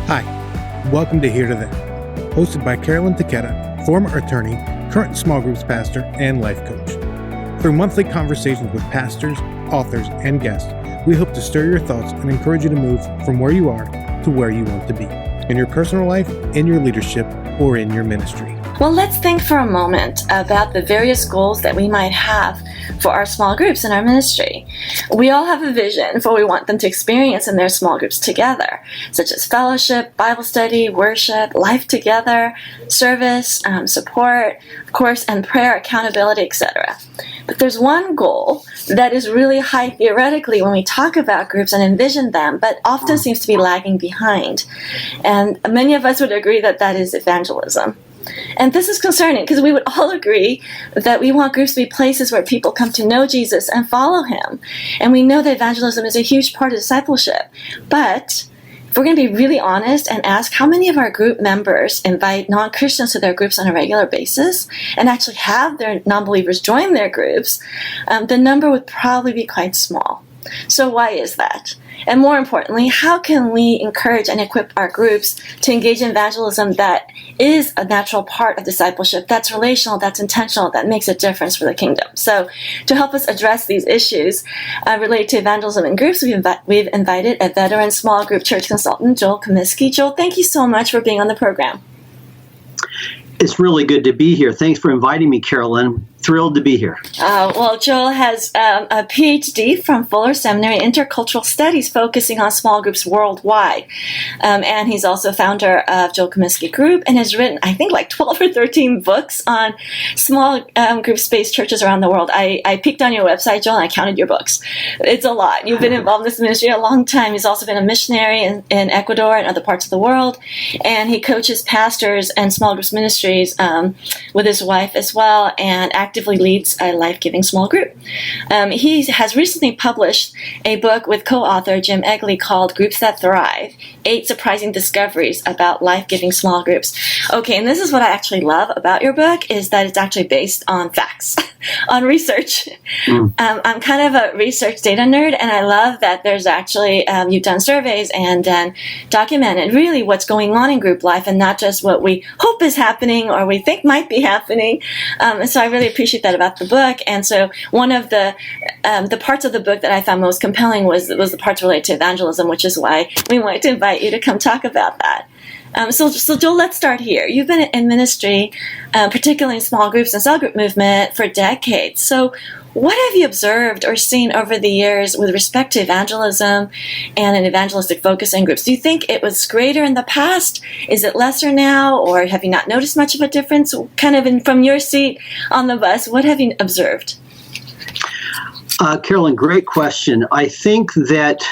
Hi, welcome to Here to There, hosted by Carolyn Taketa, former attorney, current small groups pastor, and life coach. Through monthly conversations with pastors, authors, and guests, we hope to stir your thoughts and encourage you to move from where you are to where you want to be, in your personal life, in your leadership, or in your ministry. Well, let's think for a moment about the various goals that we might have for our small groups in our ministry. We all have a vision for what we want them to experience in their small groups together, such as fellowship, Bible study, worship, life together, service, support, of course, and prayer, accountability, etc. But there's one goal that is really high theoretically when we talk about groups and envision them, but often seems to be lagging behind. And many of us would agree that that is evangelism. And this is concerning because we would all agree that we want groups to be places where people come to know Jesus and follow him. And we know that evangelism is a huge part of discipleship. But if we're going to be really honest and ask how many of our group members invite non-Christians to their groups on a regular basis and actually have their non-believers join their groups, the number would probably be quite small. So why is that? And more importantly, how can we encourage and equip our groups to engage in evangelism that is a natural part of discipleship, that's relational, that's intentional, that makes a difference for the kingdom? So to help us address these issues related to evangelism in groups, we've invited a veteran small group church consultant, Joel Comiskey. Joel, thank you so much for being on the program. It's really good to be here. Thanks for inviting me, Carolyn. Thrilled to be here. Well, Joel has a PhD from Fuller Seminary in Intercultural Studies, focusing on small groups worldwide. And he's also founder of Joel Comiskey Group and has written, I think, like 12 or 13 books on small group space churches around the world. I peeked on your website, Joel, and I counted your books. It's a lot. You've been involved in this ministry a long time. He's also been a missionary in Ecuador and other parts of the world. And he coaches pastors and small groups ministries with his wife as well, and actively leads a life-giving small group. He has recently published a book with co-author Jim Egli called Groups That Thrive, 8 Surprising Discoveries About Life-Giving Small Groups. Okay, and this is what I actually love about your book, is that it's actually based on facts, on research. I'm kind of a research data nerd, and I love that there's actually, you've done surveys and then documented really what's going on in group life and not just what we hope is happening or we think might be happening. And so I really appreciate that about the book. And so one of the parts of the book that I found most compelling was the parts related to evangelism, which is why we wanted to invite you to come talk about that. So Joel, let's start here. You've been in ministry, particularly in small groups and cell group movement, for decades. So what have you observed or seen over the years with respect to evangelism and an evangelistic focus in groups? Do you think it was greater in the past? Is it lesser now? Or have you not noticed much of a difference? Kind of from your seat on the bus, what have you observed? Carolyn, great question. I think that,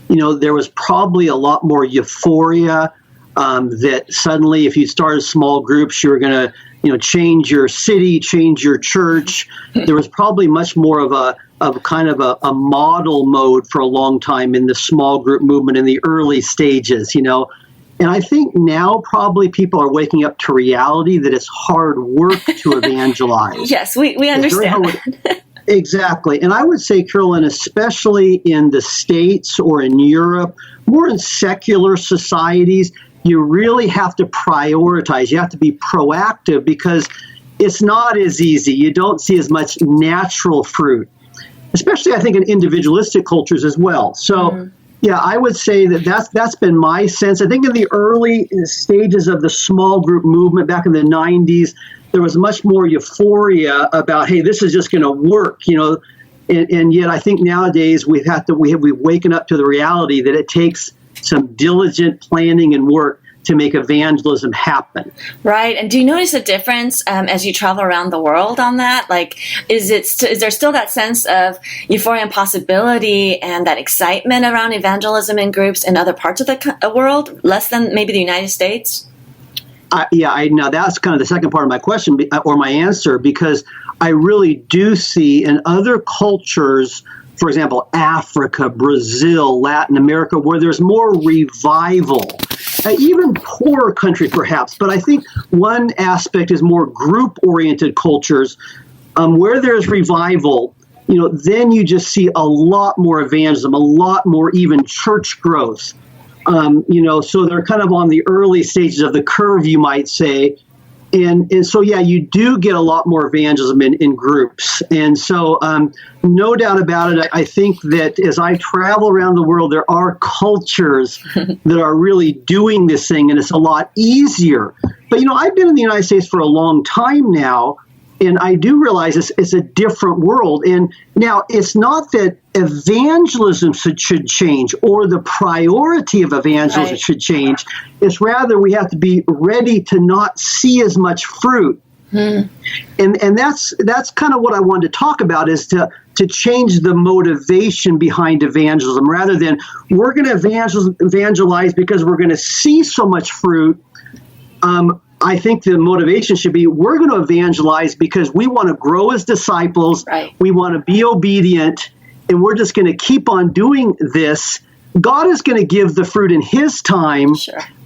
there was probably a lot more euphoria that suddenly if you started small groups, you were going to change your city, change your church. There was probably much more of a model mode for a long time in the small group movement in the early stages, And I think now probably people are waking up to reality that it's hard work to evangelize. Yes, we understand. Exactly. And I would say, Carolyn, especially in the States or in Europe, more in secular societies, you really have to prioritize. You have to be proactive because it's not as easy. You don't see as much natural fruit, especially I think in individualistic cultures as well. So, yeah, I would say that's been my sense. I think in the early stages of the small group movement back in the 90s, there was much more euphoria about, hey, this is just going to work, and yet I think nowadays we've waken up to the reality that it takes some diligent planning and work to make evangelism happen. Right. And do you notice a difference as you travel around the world on that? Like, is there still that sense of euphoria and possibility and that excitement around evangelism in groups in other parts of the world, less than maybe the United States? Now that's kind of the second part of my question or my answer, because I really do see in other cultures, for example, Africa, Brazil, Latin America, where there's more revival, even poorer countries perhaps. But I think one aspect is more group-oriented cultures where there's revival. Then you just see a lot more evangelism, a lot more even church growth. So they're kind of on the early stages of the curve, you might say. And so, yeah, you do get a lot more evangelism in groups. And so no doubt about it, I think that as I travel around the world, there are cultures that are really doing this thing, and it's a lot easier. But, I've been in the United States for a long time now, and I do realize it's a different world. And now it's not that evangelism should change or the priority of evangelism should change. It's rather we have to be ready to not see as much fruit. And that's kind of what I wanted to talk about, is to change the motivation behind evangelism, rather than we're going to evangelize because we're going to see so much fruit. I think the motivation should be we're going to evangelize because we want to grow as disciples. Right. We want to be obedient, and we're just going to keep on doing this. God is going to give the fruit in His time,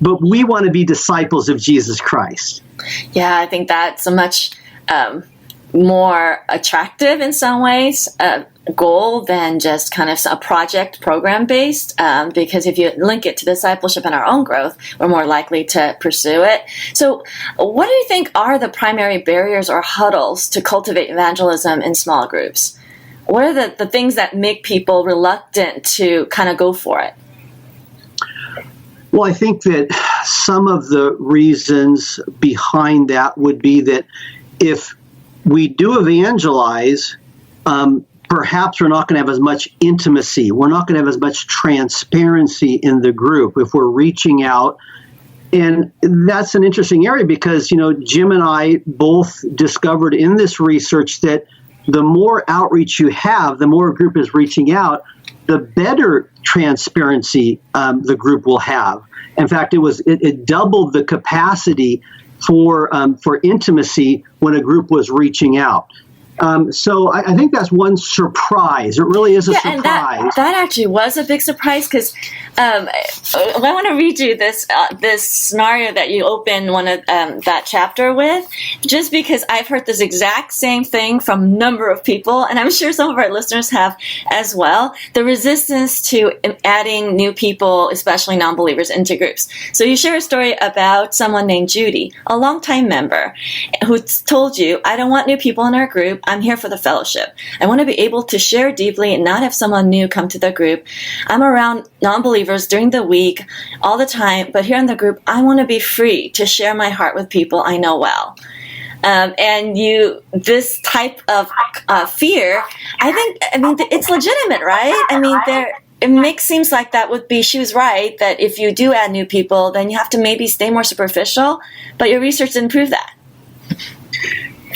but we want to be disciples of Jesus Christ. Yeah, I think that's a much more attractive in some ways goal than just kind of a project program based, because if you link it to discipleship and our own growth, we're more likely to pursue it. So what do you think are the primary barriers or hurdles to cultivate evangelism in small groups? What are the things that make people reluctant to kind of go for it? Well, I think that some of the reasons behind that would be that if we do evangelize, perhaps we're not going to have as much intimacy. We're not going to have as much transparency in the group if we're reaching out. And that's an interesting area because, Jim and I both discovered in this research that the more outreach you have, the more a group is reaching out, the better transparency the group will have. In fact, it doubled the capacity for intimacy when a group was reaching out. So I think that's one surprise. It really is a surprise. And that actually was a big surprise because I want to read you this scenario that you open one of that chapter with, just because I've heard this exact same thing from a number of people, and I'm sure some of our listeners have as well. The resistance to adding new people, especially non-believers, into groups. So you share a story about someone named Judy, a longtime member, who told you, "I don't want new people in our group. I'm here for the fellowship. I want to be able to share deeply and not have someone new come to the group. I'm around non-believers during the week all the time, but here in the group, I want to be free to share my heart with people I know well." This type of fear, I mean, it's legitimate, right? I mean, seems like that would be, she was right, that if you do add new people, then you have to maybe stay more superficial, but your research didn't prove that.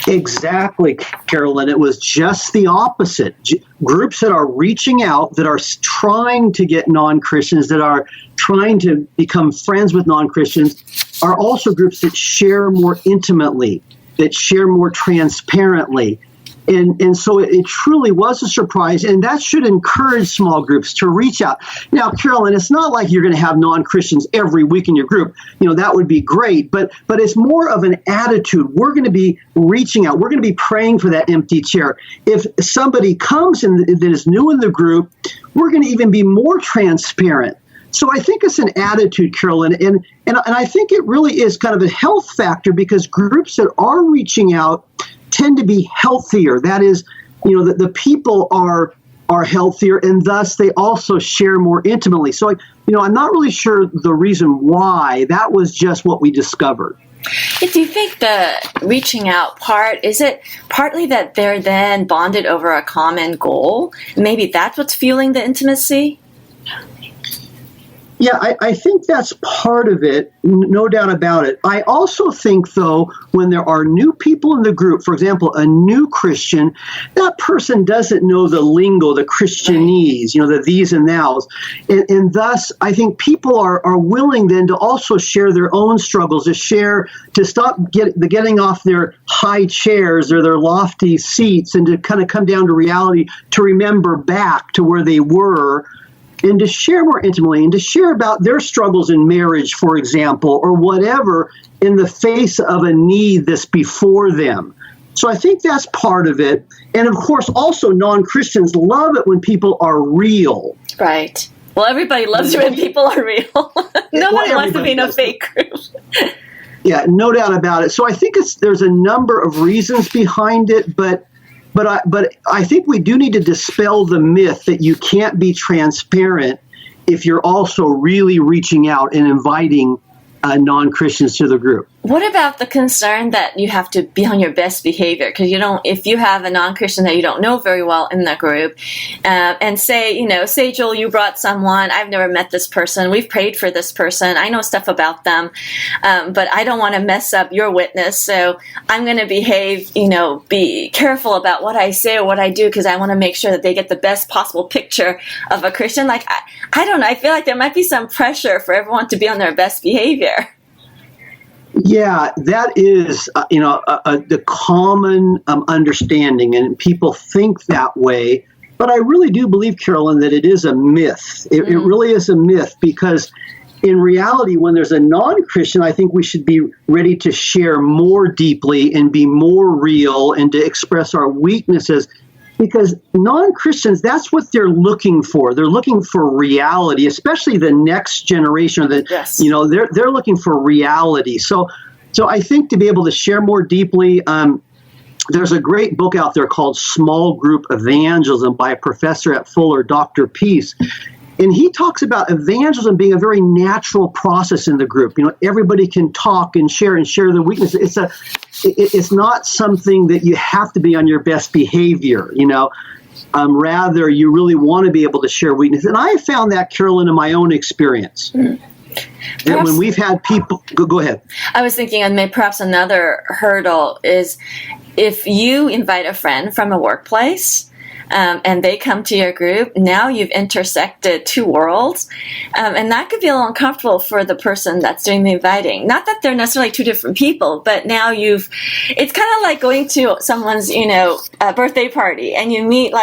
Exactly, Carolyn. It was just the opposite. Groups that are reaching out, that are trying to get non-Christians, that are trying to become friends with non-Christians, are also groups that share more intimately, that share more transparently. And so it truly was a surprise, and that should encourage small groups to reach out. Now, Carolyn, it's not like you're going to have non-Christians every week in your group. That would be great, but it's more of an attitude. We're going to be reaching out. We're going to be praying for that empty chair. If somebody comes and that is new in the group, we're going to even be more transparent. So I think it's an attitude, Carolyn, and I think it really is kind of a health factor, because groups that are reaching out tend to be healthier. That is, the people are healthier, and thus they also share more intimately. So, I'm not really sure the reason why. That was just what we discovered. Do you think the reaching out part, is it partly that they're then bonded over a common goal? Maybe that's what's fueling the intimacy? Yeah, I think that's part of it, no doubt about it. I also think, though, when there are new people in the group, for example, a new Christian, that person doesn't know the lingo, the Christianese, the these and thous. And thus, I think people are willing then to also share their own struggles, to stop getting off their high chairs or their lofty seats, and to kind of come down to reality, to remember back to where they were, and to share more intimately, and to share about their struggles in marriage, for example, or whatever, in the face of a need that's before them. So I think that's part of it. And of course, also non-Christians love it when people are real. Right. Well, everybody loves you when people are real. Nobody wants to be in a fake group. Yeah, no doubt about it. So I think there's a number of reasons behind it, but I think we do need to dispel the myth that you can't be transparent if you're also really reaching out and inviting non-Christians to the group. What about the concern that you have to be on your best behavior? Because if you have a non-Christian that you don't know very well in the group, and say Joel, you brought someone, I've never met this person, we've prayed for this person, I know stuff about them, but I don't want to mess up your witness, so I'm going to behave, be careful about what I say or what I do, because I want to make sure that they get the best possible picture of a Christian. Like, I don't know, I feel like there might be some pressure for everyone to be on their best behavior. Yeah, that is, the common understanding, and people think that way. But I really do believe, Carolyn, that it is a myth. It really is a myth, because in reality, when there's a non-Christian, I think we should be ready to share more deeply and be more real and to express our weaknesses. Because non-Christians, that's what they're looking for. They're looking for reality, especially the next generation. Yes. They're looking for reality. So I think to be able to share more deeply, there's a great book out there called Small Group Evangelism by a professor at Fuller, Dr. Peace. And he talks about evangelism being a very natural process in the group. Everybody can talk and share their weaknesses. It's not something that you have to be on your best behavior. Rather, you really want to be able to share weakness. And I have found that, Carolyn, in my own experience. That when we've had people, go ahead. I was thinking, and perhaps another hurdle is if you invite a friend from a workplace, and they come to your group, now you've intersected two worlds, and that could be a little uncomfortable for the person that's doing the inviting. Not that they're necessarily two different people, but now it's kind of like going to someone's, birthday party, and you meet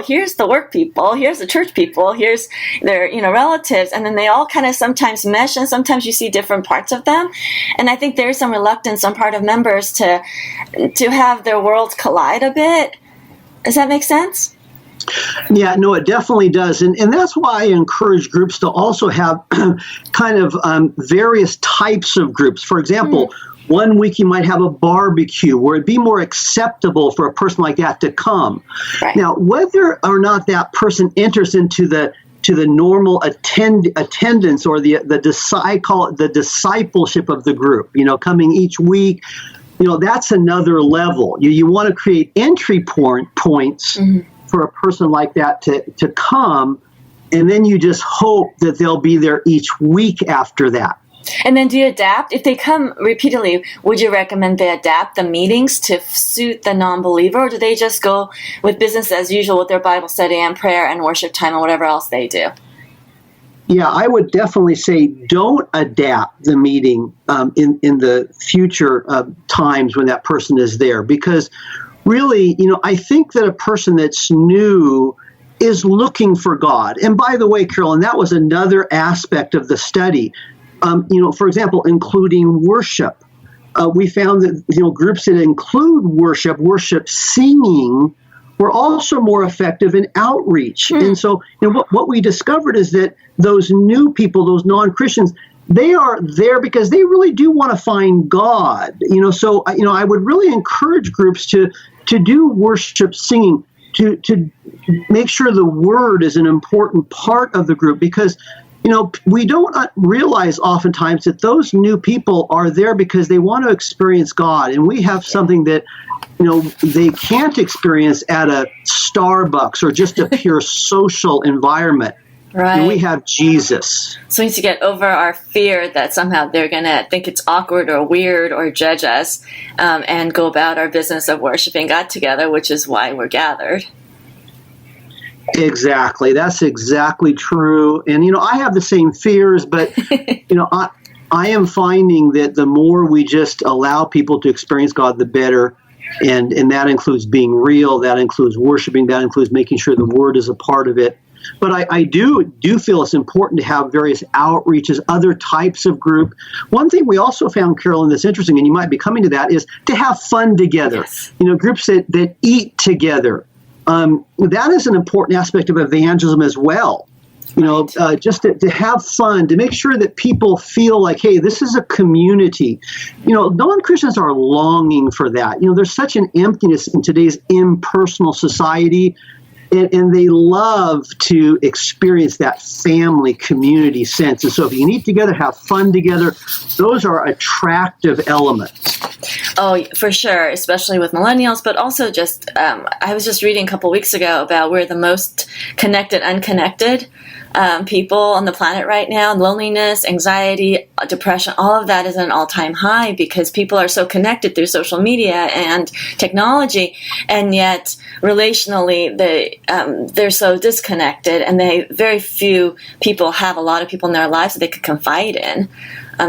here's the work people, here's the church people, here's their, relatives, and then they all kind of sometimes mesh, and sometimes you see different parts of them. And I think there's some reluctance on part of members to have their worlds collide a bit. Does that make sense? Yeah, no, it definitely does. And that's why I encourage groups to also have kind of various types of groups. For example, one week you might have a barbecue where it'd be more acceptable for a person like that to come. Right. Now, whether or not that person enters into the normal attendance or I call it the discipleship of the group, coming each week, that's another level. You want to create entry points for a person like that to come, and then you just hope that they'll be there each week after that. And then do you adapt? If they come repeatedly, would you recommend they adapt the meetings to suit the non-believer, or do they just go with business as usual with their Bible study and prayer and worship time and whatever else they do? Yeah, I would definitely say don't adapt the meeting in the future times when that person is there, because really, I think that a person that's new is looking for God. And by the way, Carolyn, that was another aspect of the study. For example, including worship. We found that groups that include worship singing, were also more effective in outreach. And so what we discovered is that those new people, those non-Christians, they are there because they really do want to find God. So I would really encourage groups to do worship singing, to make sure the word is an important part of the group, because we don't realize oftentimes that those new people are there because they want to experience God, and we have something that they can't experience at a Starbucks or just a pure social environment. Right. We have Jesus. So we need to get over our fear that somehow they're going to think it's awkward or weird or judge us, and go about our business of worshiping God together, which is why we're gathered. Exactly. That's exactly true. And, I have the same fears, but, I am finding that the more we just allow people to experience God, the better. And that includes being real. That includes worshiping. That includes making sure the word is a part of it. But I do feel it's important to have various outreaches, other types of group. One thing we also found, Carolyn, that's interesting, and you might be coming to that, is to have fun together. Yes. Groups that eat together. That is an important aspect of evangelism as well. Just to have fun, to make sure that people feel like, hey, this is a community. Non-Christians are longing for that. There's such an emptiness in today's impersonal society, and they love to experience that family community sense. And so if you can eat together, have fun together, those are attractive elements. Oh, for sure, especially with millennials, but also just, I was just reading a couple weeks ago about we're the most connected, unconnected people on the planet right now. Loneliness, anxiety, depression, all of that is an all-time high because people are so connected through social media and technology, and yet relationally they're so disconnected, and very few people have a lot of people in their lives that they could confide in.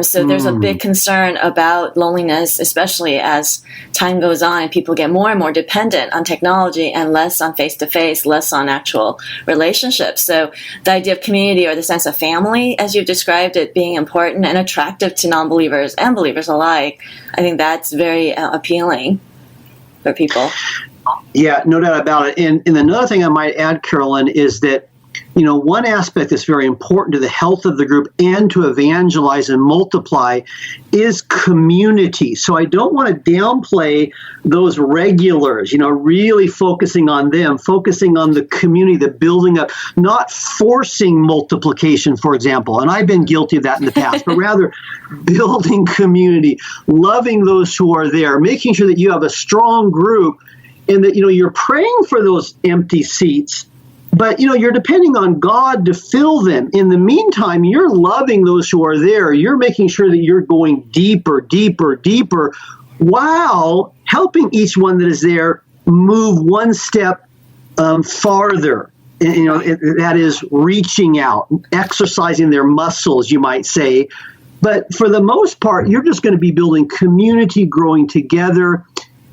So there's a big concern about loneliness, especially as time goes on and people get more and more dependent on technology and less on face-to-face, less on actual relationships. So the idea of community, or the sense of family, as you've described it, being important and attractive to non-believers and believers alike, I think that's very appealing for people. Yeah, no doubt about it. And another thing I might add, Carolyn, is that one aspect that's very important to the health of the group and to evangelize and multiply is community. So I don't want to downplay those regulars, really focusing on them, focusing on the community, the building up, not forcing multiplication, for example. And I've been guilty of that in the past, but rather building community, loving those who are there, making sure that you have a strong group and that, you're praying for those empty seats. But, you're depending on God to fill them. In the meantime, you're loving those who are there. You're making sure that you're going deeper, deeper, deeper, while helping each one that is there move one step farther. And, that is reaching out, exercising their muscles, you might say. But for the most part, you're just going to be building community, growing together.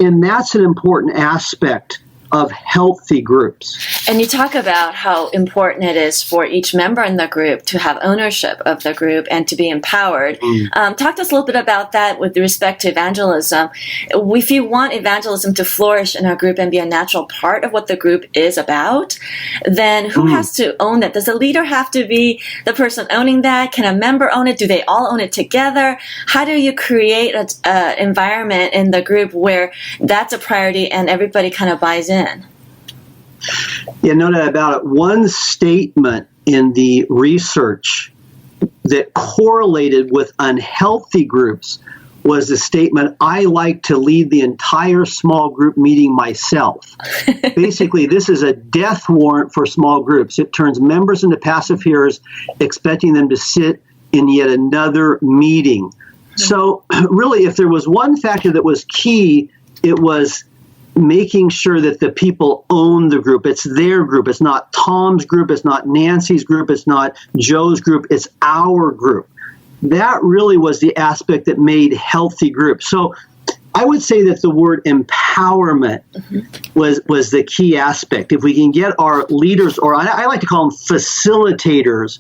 And that's an important aspect of healthy groups. And you talk about how important it is for each member in the group to have ownership of the group and to be empowered. Talk to us a little bit about that with respect to evangelism. If you want evangelism to flourish in our group and be a natural part of what the group is about, then who has to own that? Does the leader have to be the person owning that? Can a member own it? Do they all own it together? How do you create an environment in the group where that's a priority and everybody kind of buys in? Yeah, no doubt about it. One statement in the research that correlated with unhealthy groups was the statement, I like to lead the entire small group meeting myself. Basically, this is a death warrant for small groups. It turns members into passive hearers, expecting them to sit in yet another meeting. So really, if there was one factor that was key, it was making sure that the people own the group. It's their group. It's not Tom's group. It's not Nancy's group. It's not Joe's group. It's our group. That really was the aspect that made healthy groups. So I would say that the word empowerment was the key aspect. If we can get our leaders, or I like to call them facilitators,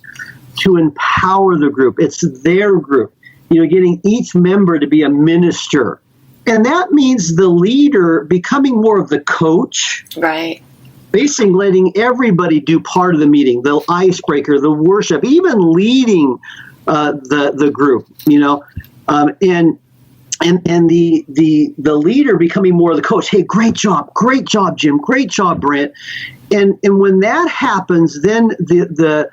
to empower the group. It's their group. Getting each member to be a minister. And that means the leader becoming more of the coach. Right. Basically letting everybody do part of the meeting, the icebreaker, the worship, even leading the group, and the leader becoming more of the coach. Hey, great job, Jim, great job, Brent. And when that happens, then the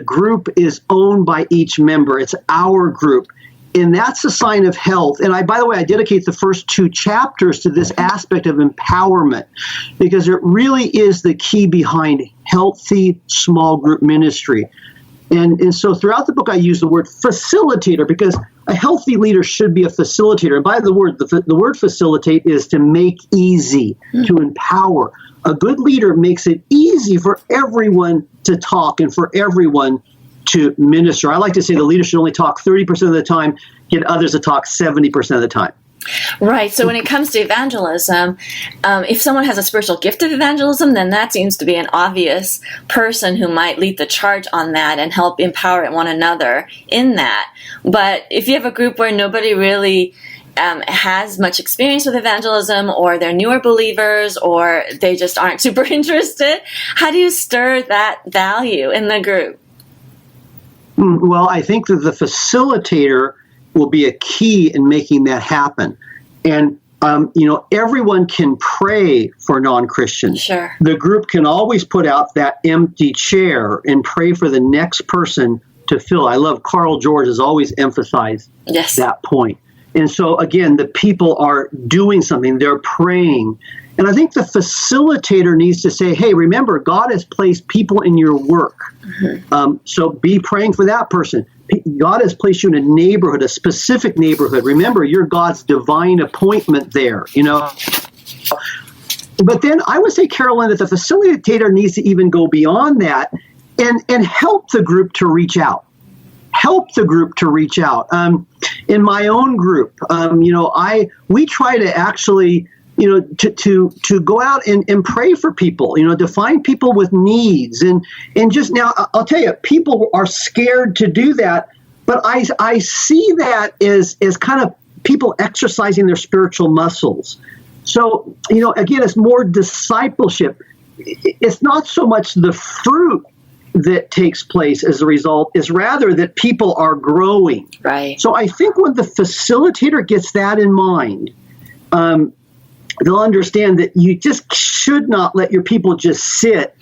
group is owned by each member. It's our group. And that's a sign of health. And by the way, I dedicate the first 2 chapters to this aspect of empowerment, because it really is the key behind healthy small group ministry. And so throughout the book, I use the word facilitator, because a healthy leader should be a facilitator. And by the word facilitate is to make easy, to empower. A good leader makes it easy for everyone to talk and for everyone to minister. I like to say the leader should only talk 30% of the time, get others to talk 70% of the time. Right. So when it comes to evangelism, if someone has a spiritual gift of evangelism, then that seems to be an obvious person who might lead the charge on that and help empower one another in that. But if you have a group where nobody really has much experience with evangelism, or they're newer believers, or they just aren't super interested? How do you stir that value in the group? Well, I think that the facilitator will be a key in making that happen. And, everyone can pray for non-Christians. Sure. The group can always put out that empty chair and pray for the next person to fill. I love Carl George has always emphasized that point. And so, again, the people are doing something. They're praying. And I think the facilitator needs to say, hey, remember, God has placed people in your work. Mm-hmm. So be praying for that person. God has placed you in a neighborhood, a specific neighborhood. Remember, you're God's divine appointment there, But then I would say, Carolyn, that the facilitator needs to even go beyond that and help the group to reach out. Help the group to reach out. In my own group, we try to actually, to go out and pray for people, to find people with needs. And just now, I'll tell you, people are scared to do that. But I see that as kind of people exercising their spiritual muscles. So, again, it's more discipleship. It's not so much the fruit that takes place as a result, is rather that people are growing. Right. So I think when the facilitator gets that in mind, they'll understand that you just should not let your people just sit.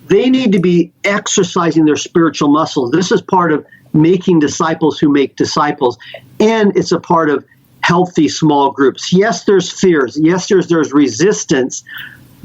They need to be exercising their spiritual muscles. This is part of making disciples who make disciples, and it's a part of healthy small groups. Yes, there's fears. Yes, there's resistance.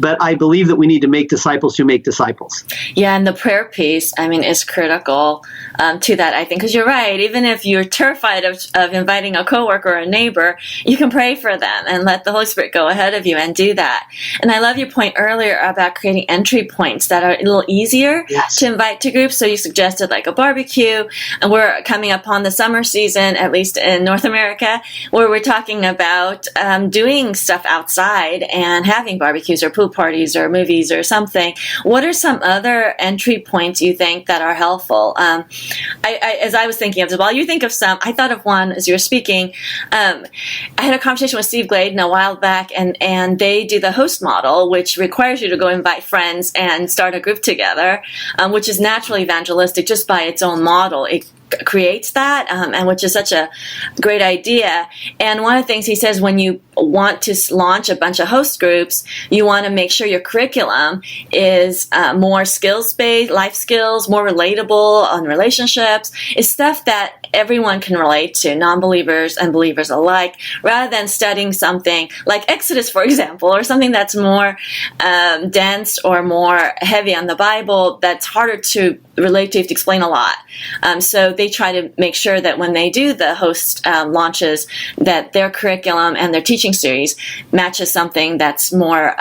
But I believe that we need to make disciples who make disciples. Yeah, and the prayer piece, is critical to that, I think. Because you're right, even if you're terrified of inviting a coworker or a neighbor, you can pray for them and let the Holy Spirit go ahead of you and do that. And I love your point earlier about creating entry points that are a little easier to invite to groups. So you suggested like a barbecue, and we're coming upon the summer season, at least in North America, where we're talking about doing stuff outside and having barbecues or pool parties or movies or something. What are some other entry points you think that are helpful? As I was thinking of this, while you think of some, I thought of one as you were speaking. I had a conversation with Steve Gladen a while back, and they do the host model, which requires you to go invite friends and start a group together, which is naturally evangelistic just by its own model. It creates that, and which is such a great idea. And one of the things he says, when you want to launch a bunch of host groups, you want to make sure your curriculum is more skills-based, life skills, more relatable on relationships, is stuff that everyone can relate to, non-believers and believers alike, rather than studying something like Exodus, for example, or something that's more dense or more heavy on the Bible that's harder to relate to. You have to explain a lot. So they try to make sure that when they do the host launches, that their curriculum and their teaching series matches something that's more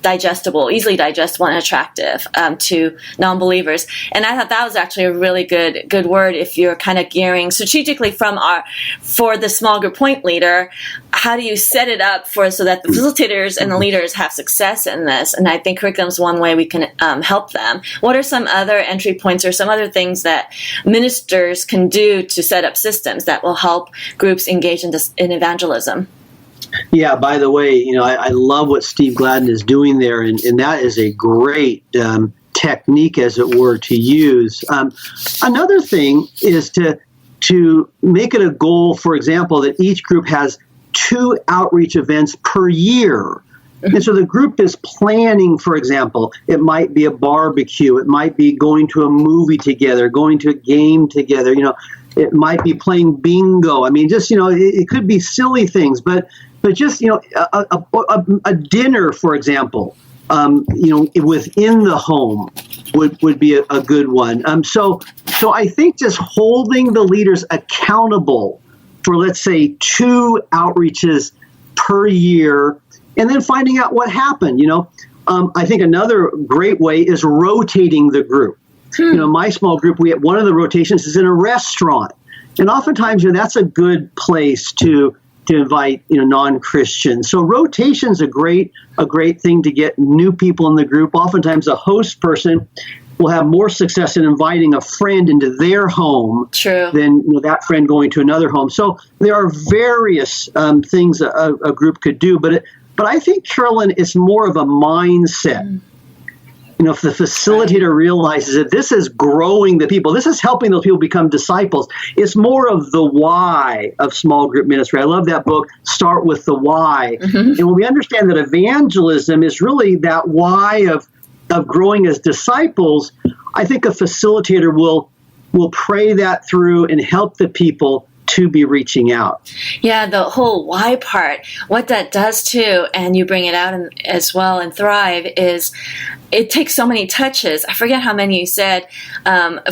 digestible, easily digestible and attractive to non-believers. And I thought that was actually a really good word if you're kind of gearing strategically for the small group point leader. How do you set it up so that the facilitators and the leaders have success in this? And I think curriculum is one way we can help them. What are some other entry points or some other things that ministers can do to set up systems that will help groups engage in evangelism? Yeah, by the way, I love what Steve Gladen is doing there, and that is a great technique, as it were, to use. Another thing is to make it a goal, for example, that each group has 2 outreach events per year. And so the group is planning, for example, it might be a barbecue, it might be going to a movie together, going to a game together, it might be playing bingo. It could be silly things, but just, a dinner, for example, within the home would be a good one. So I think just holding the leaders accountable for, let's say, 2 outreaches per year, and then finding out what happened. I think another great way is rotating the group. My small group, one of the rotations is in a restaurant, and oftentimes that's a good place to invite non-Christians. So rotation's a great thing to get new people in the group. Oftentimes a host person will have more success in inviting a friend into their home True. than that friend going to another home. So there are various things a group could do, but I think, Carolyn, it's more of a mindset. If the facilitator realizes that this is growing the people, this is helping those people become disciples, it's more of the why of small group ministry. I love that book, Start with the Why. And when we understand that evangelism is really that why of growing as disciples, I think a facilitator will pray that through and help the people to be reaching out. Yeah, the whole why part, what that does too, and you bring it out as well in Thrive, is it takes so many touches. I forget how many you said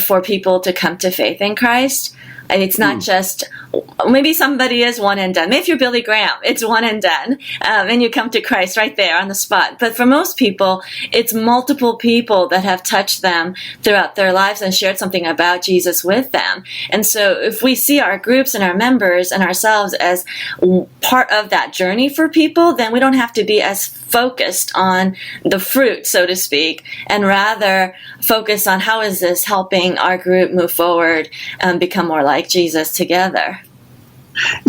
for people to come to faith in Christ. And it's not just, maybe somebody is one and done. Maybe if you're Billy Graham, it's one and done. And you come to Christ right there on the spot. But for most people, it's multiple people that have touched them throughout their lives and shared something about Jesus with them. And so if we see our groups and our members and ourselves as part of that journey for people, then we don't have to be as focused on the fruit, so to speak, and rather focus on how is this helping our group move forward and become more like Jesus together.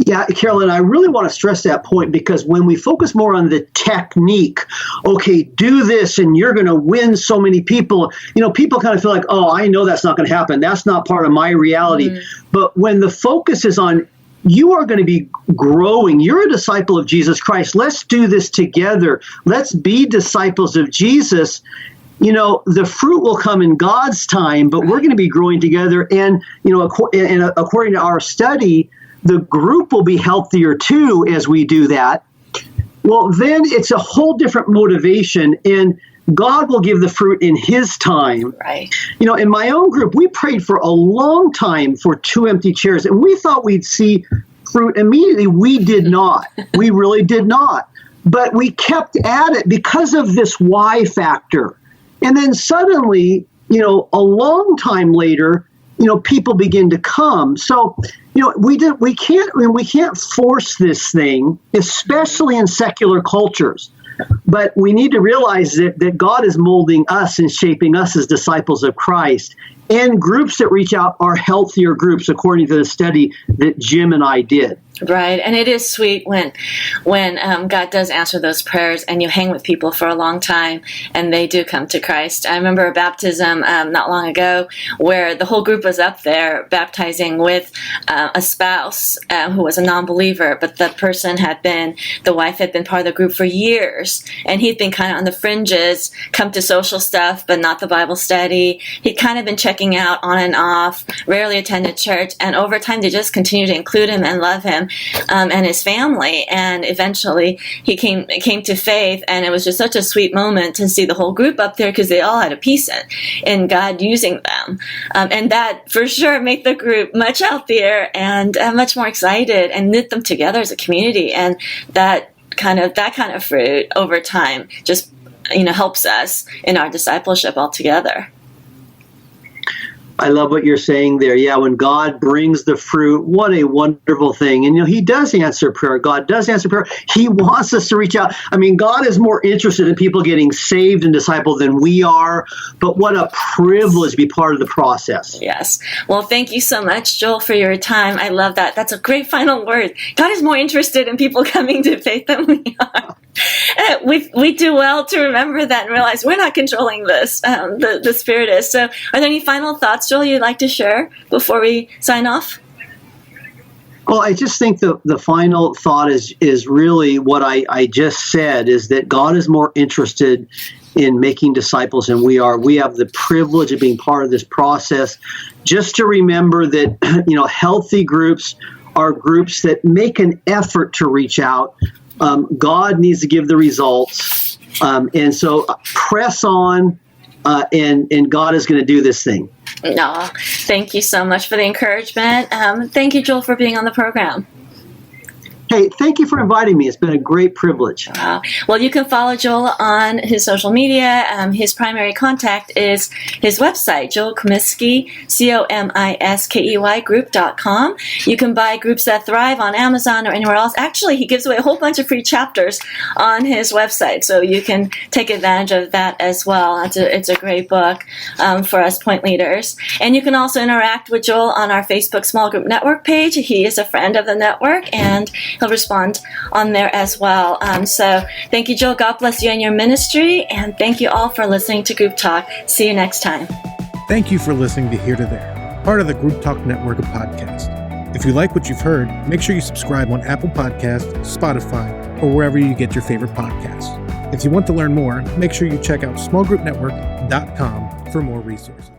Yeah, Carolyn, I really want to stress that point, because when we focus more on the technique, okay, do this and you're going to win so many people, people kind of feel like, oh, I know that's not going to happen. That's not part of my reality. But when the focus is on you are going to be growing. You're a disciple of Jesus Christ. Let's do this together. Let's be disciples of Jesus. The fruit will come in God's time, but we're going to be growing together. And, according to our study, the group will be healthier too as we do that. Well, then it's a whole different motivation, and God will give the fruit in His time. Right. In my own group, we prayed for a long time for 2 empty chairs, and we thought we'd see fruit immediately. We did not. We really did not. But we kept at it because of this why factor. And then suddenly, a long time later, people begin to come. So, we can't force this thing, especially in secular cultures. But we need to realize that God is molding us and shaping us as disciples of Christ. And groups that reach out are healthier groups, according to the study that Jim and I did. Right, and it is sweet when God does answer those prayers and you hang with people for a long time and they do come to Christ. I remember a baptism not long ago where the whole group was up there baptizing with a spouse who was a non-believer, but the wife had been part of the group for years, and he'd been kind of on the fringes, come to social stuff, but not the Bible study. He'd kind of been checking out on and off, rarely attended church, and over time they just continued to include him and love him. And his family, and eventually he came to faith, and it was just such a sweet moment to see the whole group up there because they all had a piece in God using them, and that for sure made the group much healthier and much more excited, and knit them together as a community. And that kind of fruit over time just helps us in our discipleship altogether. I love what you're saying there. Yeah, when God brings the fruit, what a wonderful thing. And, He does answer prayer. God does answer prayer. He wants us to reach out. I mean, God is more interested in people getting saved and discipled than we are. But what a privilege to be part of the process. Yes. Well, thank you so much, Joel, for your time. I love that. That's a great final word. God is more interested in people coming to faith than we are. We do well to remember that and realize we're not controlling this. The Spirit is. So are there any final thoughts, Joel, you'd like to share before we sign off? Well, I just think the final thought is really what I just said, is that God is more interested in making disciples than we are. We have the privilege of being part of this process. Just to remember that, healthy groups are groups that make an effort to reach out. God needs to give the results. And so press on, and God is going to do this thing. No, thank you so much for the encouragement. Thank you, Joel, for being on the program. Hey, thank you for inviting me. It's been a great privilege. Wow. Well, you can follow Joel on his social media. His primary contact is his website, Joel Comiskey, Comiskey Group.com. You can buy Groups That Thrive on Amazon or anywhere else. Actually, he gives away a whole bunch of free chapters on his website, so you can take advantage of that as well. It's a great book for us point leaders. And you can also interact with Joel on our Facebook Small Group Network page. He is a friend of the network, and he'll respond on there as well. So thank you, Joel. God bless you and your ministry. And thank you all for listening to Group Talk. See you next time. Thank you for listening to Here to There, part of the Group Talk network of podcasts. If you like what you've heard, make sure you subscribe on Apple Podcasts, Spotify, or wherever you get your favorite podcasts. If you want to learn more, make sure you check out smallgroupnetwork.com for more resources.